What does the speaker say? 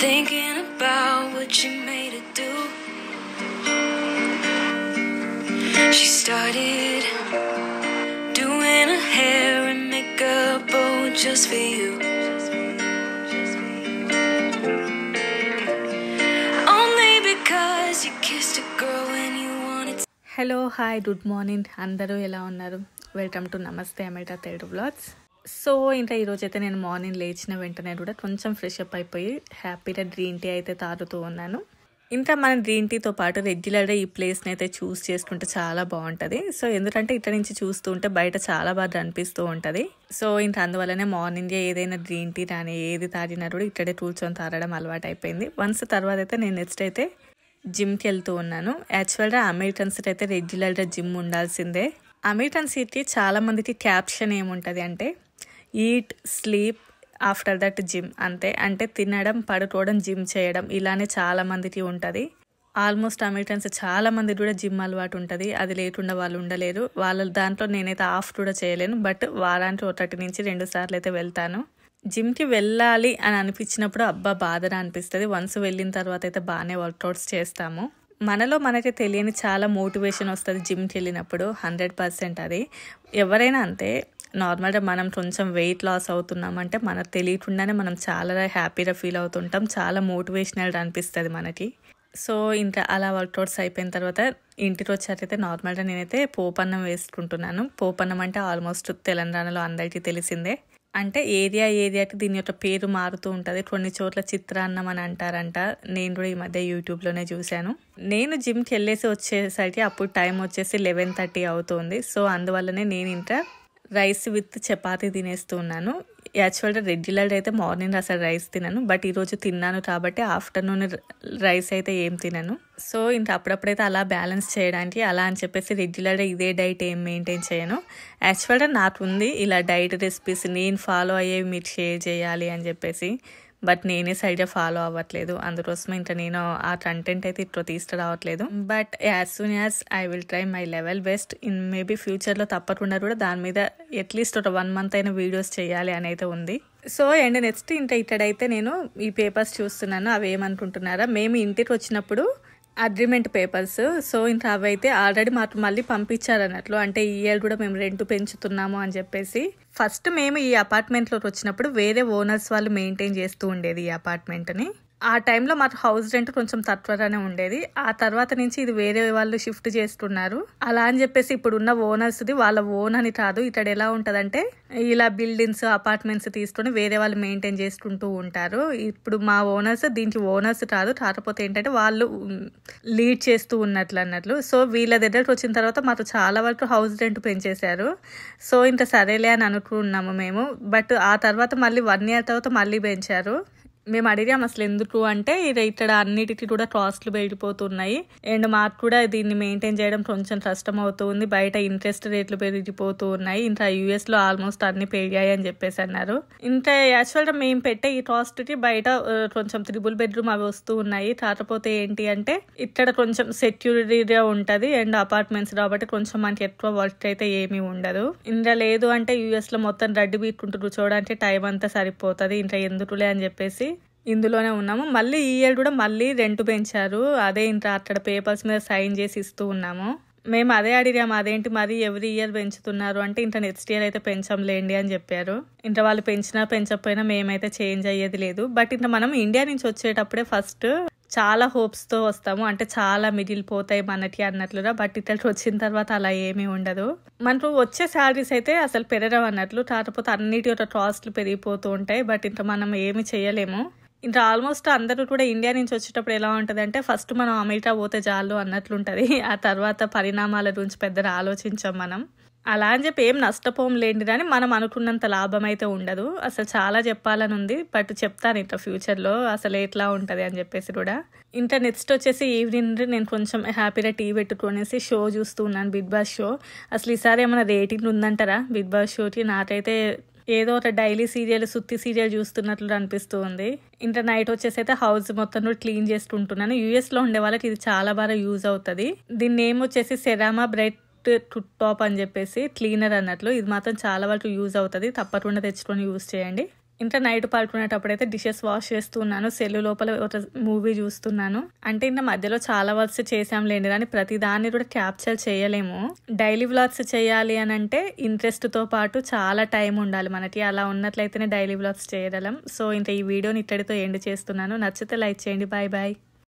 Thinking about what you made her do. She started doing her hair and makeup, oh, just for you. Only because you kissed a girl when you wanted. Hello hi good morning అందరూ ఎలా ఉన్నారు? Welcome to నమస్తే America Telugu blogs. So ఇంకా ఈరోజు అయితే నేను morning లేచిన వెంటనే కూడా కొంచెం ఫ్రెష్ అప్ అయిపోయి హ్యాపీగా గ్రీన్ టీ అయితే తాగుతూ ఉన్నాను. ఇంకా మన గ్రీన్ టీతో పాటు రెగ్యులర్గా ఈ ప్లేస్ని అయితే చూస్ చేసుకుంటే చాలా బాగుంటుంది. సో ఎందుకంటే ఇక్కడ నుంచి చూస్తూ ఉంటే బయట చాలా బాగా అనిపిస్తూ ఉంటుంది. సో ఇంకా అందువల్లనే మార్నింగే ఏదైనా గ్రీన్ టీ కానీ ఏది తాగినా కూడా ఇక్కడే కూర్చొని తాగడం అలవాటు అయిపోయింది. వన్స్ తర్వాత అయితే నేను నెక్స్ట్ అయితే జిమ్కి వెళ్తూ ఉన్నాను. యాక్చువల్గా అమెరికన్స్ అయితే రెగ్యులర్గా జిమ్ ఉండాల్సిందే. అమెరికన్స్కి చాలా మందికి క్యాప్షన్ ఏముంటుంది అంటే eat sleep after that gym అంతే. అంటే తినడం పడుకోవడం జిమ్ చేయడం ఇలానే చాలా మందికి ఉంటుంది. ఆల్మోస్ట్ అమెరికన్స్ చాలా మంది కూడా జిమ్ అలవాటు ఉంటుంది. అది లేకుండా వాళ్ళు ఉండలేరు. వాళ్ళ దాంట్లో నేనైతే ఆఫ్ కూడా చేయలేను. బట్ వారానికి 1 నుంచి 2 సార్లు అయితే వెళ్తాను. జిమ్కి వెళ్ళాలి అని అనిపించినప్పుడు అబ్బా బాధగా అనిపిస్తుంది. వన్స్ వెళ్ళిన తర్వాత అయితే బాగానే వర్కౌట్స్ చేస్తాము. మనలో మనకి తెలియని చాలా మోటివేషన్ వస్తుంది జిమ్కి వెళ్ళినప్పుడు. 100% అది ఎవరైనా అంతే. నార్మల్గా మనం కొంచెం వెయిట్ లాస్ అవుతున్నామంటే మనకు తెలియకుండానే మనం చాలా హ్యాపీగా ఫీల్ అవుతుంటాం. చాలా మోటివేషనల్గా అనిపిస్తుంది మనకి. సో ఇంకా అలా వర్కౌట్స్ అయిపోయిన తర్వాత ఇంటికి వచ్చాకైతే నార్మల్గా నేనైతే పోపన్నం వేసుకుంటున్నాను. పోపన్నం అంటే ఆల్మోస్ట్ తెలంగాణలో అందరికీ తెలిసిందే. అంటే ఏరియాకి దీని యొక్క పేరు మారుతూ ఉంటుంది. కొన్ని చోట్ల చిత్రాన్నం అని అంటారంట. నేను కూడా ఈ మధ్య యూట్యూబ్లోనే చూశాను. నేను జిమ్కి వెళ్ళేసి వచ్చేసరికి అప్పుడు టైం వచ్చేసి 11:30 అవుతుంది. సో అందువల్లనే నేను ఇంకా రైస్ విత్ చపాతీ తినేస్తూ ఉన్నాను. యాక్చువల్గా రెగ్యులర్గా అయితే మార్నింగ్ అసలు రైస్ తినను. బట్ ఈరోజు తిన్నాను కాబట్టి ఆఫ్టర్నూన్ రైస్ అయితే ఏం తినను. సో ఇంకా అప్పుడప్పుడైతే అలా బ్యాలెన్స్ చేయడానికి అలా అని చెప్పేసి రెగ్యులర్గా ఇదే డైట్ ఏం మెయింటైన్ చేయను. యాక్చువల్గా నాకు ఉంది ఇలా డైట్ రెసిపీస్ నేను ఫాలో అయ్యేవి మీకు షేర్ చేయాలి అని చెప్పేసి. బట్ నేనే సరిగ్గా ఫాలో అవ్వట్లేదు. అందుకోసం ఇంకా నేను ఆ కంటెంట్ అయితే ఇప్పుడు తీసుకురావట్లేదు. But as soon as I will try my level best. In maybe ఫ్యూచర్లో తప్పకుండా కూడా దాని మీద అట్లీస్ట్ ఒక 1 మంత్ అయినా వీడియోస్ చేయాలి అని అయితే ఉంది. సో అండ్ నెక్స్ట్ ఇంకా ఇక్కడైతే నేను ఈ పేపర్స్ చూస్తున్నాను. అవి ఏమనుకుంటున్నారా, మేము ఇంటికి వచ్చినప్పుడు అగ్రిమెంట్ పేపర్స్. సో ఇంకా అవైతే ఆల్రెడీ మాకు మళ్ళీ పంపించారు అన్నట్లు. అంటే ఈ ఇయర్ కూడా మేము రెంట్ పెంచుతున్నాము అని చెప్పేసి. ఫస్ట్ మేము ఈ అపార్ట్మెంట్లోకి వచ్చినప్పుడు వేరే ఓనర్స్ వాళ్ళు మెయింటైన్ చేస్తూ ఉండేది ఈ అపార్ట్మెంట్ని. ఆ టైంలో మాకు హౌస్ రెంట్ కొంచెం తక్కువగానే ఉండేది. ఆ తర్వాత నుంచి ఇది వేరే వాళ్ళు షిఫ్ట్ చేస్తున్నారు. అలా అని చెప్పేసి ఇప్పుడు ఉన్న ఓనర్స్ది వాళ్ళ ఓన్ అని కాదు. ఇక్కడ ఎలా ఉంటదంటే ఇలా బిల్డింగ్స్ అపార్ట్మెంట్స్ తీసుకొని వేరే వాళ్ళు మెయింటైన్ చేసుకుంటూ ఉంటారు. ఇప్పుడు మా ఓనర్స్ దీనికి ఓనర్స్ కాదు. కాకపోతే ఏంటంటే వాళ్ళు లీడ్ చేస్తూ అన్నట్లు. సో వీళ్ళ దగ్గరకు వచ్చిన తర్వాత మాకు చాలా వరకు హౌస్ రెంట్ పెంచేశారు. సో ఇంకా సరేలే అని అనుకున్నాము మేము. బట్ ఆ తర్వాత మళ్ళీ 1 year తర్వాత మళ్ళీ పెంచారు. మేము అడిగాము అసలు ఎందుకు అంటే ఇక్కడ అన్నిటికీ కూడా కాస్ట్లు పెరిగిపోతున్నాయి అండ్ మాకు కూడా దీన్ని మెయింటైన్ చేయడం కొంచెం కష్టం అవుతుంది. బయట ఇంట్రెస్ట్ రేట్లు పెరిగిపోతూ ఉన్నాయి. ఇంకా యూఎస్లో ఆల్మోస్ట్ అన్ని పెరిగాయి అని చెప్పేసి అన్నారు. ఇంకా యాక్చువల్గా మేము పెట్టే ఈ కాస్ట్కి బయట కొంచెం 3 bedroom అవి వస్తూ ఉన్నాయి. కాకపోతే ఏంటి అంటే ఇక్కడ కొంచెం సెక్యూరిటీగా ఉంటుంది అండ్ అపార్ట్మెంట్స్ కాబట్టి కొంచెం మనకి ఎక్కువ వర్క్ అయితే ఏమీ ఉండదు. ఇంకా లేదు అంటే యూఎస్లో మొత్తం రడ్డి బీట్కుంటూ చూడడానికి టైం అంతా సరిపోతుంది. ఇంకా ఎందుకులే అని చెప్పేసి ఇందులోనే ఉన్నాము. మళ్ళీ ఈ ఇయర్ కూడా మళ్ళీ రెంట్ పెంచారు. అదే ఇంకా అక్కడ పేపర్స్ మీద సైన్ చేసి ఇస్తూ ఉన్నాము. మేము అదే అడిగాము, అదేంటి మరి ఎవ్రీ ఇయర్ పెంచుతున్నారు అంటే ఇంకా నెక్స్ట్ ఇయర్ అయితే పెంచంలేండి అని చెప్పారు. ఇంకా వాళ్ళు పెంచినా పెంచకపోయినా మేమైతే చేంజ్ అయ్యేది లేదు. బట్ ఇంకా మనం ఇండియా నుంచి వచ్చేటప్పుడే ఫస్ట్ చాలా హోప్స్తో వస్తాము. అంటే చాలా మిగిలిపోతాయి మనకి అన్నట్లుగా. బట్ ఇక్కడికి వచ్చిన తర్వాత అలా ఏమీ ఉండదు. మనకు వచ్చే శాలరీస్ అయితే అసలు పెరగవు అన్నట్లు. కాకపోతే అన్నిటి యొక్క కాస్ట్లు పెరిగిపోతూ ఉంటాయి. బట్ ఇంకా మనం ఏమి చేయలేము. ఇంకా ఆల్మోస్ట్ అందరూ కూడా ఇండియా నుంచి వచ్చేటప్పుడు ఎలా ఉంటుంది అంటే ఫస్ట్ మనం అమెరికా పోతే చాలు అన్నట్లుంటుంది. ఆ తర్వాత పరిణామాల గురించి పెద్దగా ఆలోచించాం మనం. అలా అని చెప్పి ఏం నష్టపోం లేండి కానీ మనం అనుకున్నంత లాభం అయితే ఉండదు. అసలు చాలా చెప్పాలని ఉంది. బట్ చెప్తాను ఇంకా ఫ్యూచర్లో అసలు ఎట్లా ఉంటుంది అని చెప్పేసి కూడా. ఇంకా నెక్స్ట్ వచ్చేసి ఈవినింగ్ నేను కొంచెం హ్యాపీగా టీ పెట్టుకునేసి షో చూస్తూ ఉన్నాను, బిగ్ బాస్ షో. అసలు ఈసారి ఏమైనా రేటింగ్ ఉందంటారా బిగ్ బాస్ షోకి? నాకైతే ఏదో ఒక డైలీ సీరియల్ సుత్తి సీరియల్ చూస్తున్నట్లు అనిపిస్తూ ఉంది. ఇంకా నైట్ వచ్చేసి అయితే హౌస్ మొత్తం క్లీన్ చేసుకుంటున్నాను. యూఎస్లో ఉండే వాళ్ళకి ఇది చాలా బాగా యూజ్ అవుతుంది. దీని నేమ్ వచ్చేసి సెరామా బ్రైట్ టాప్ అని చెప్పేసి క్లీనర్ అన్నట్లు. ఇది మాత్రం చాలా వరకు యూజ్ అవుతుంది. తప్పకుండా తెచ్చుకొని యూజ్ చేయండి. ఇంత నైట్ పడుకునేటప్పుడు అయితే డిషెస్ వాష్ చేస్తున్నాను, సెల్ లోపల ఒక మూవీ చూస్తున్నాను. అంటే ఇంత మధ్యలో చాలా వర్క్స్ చేసాంలేండి కానీ ప్రతి దాన్ని కూడా క్యాప్చర్ చేయలేము. డైలీ వ్లాగ్స్ చేయాలి అని అంటే ఇంట్రెస్ట్ తో పాటు చాలా టైం ఉండాలి మనకి. అలా ఉన్నట్లయితేనే డైలీ వ్లాగ్స్ చేయగలం. సో ఇంత ఈ వీడియోని ఇక్కడితో ఎండ్ చేస్తున్నాను. నచ్చితే లైక్ చేయండి. Bye bye.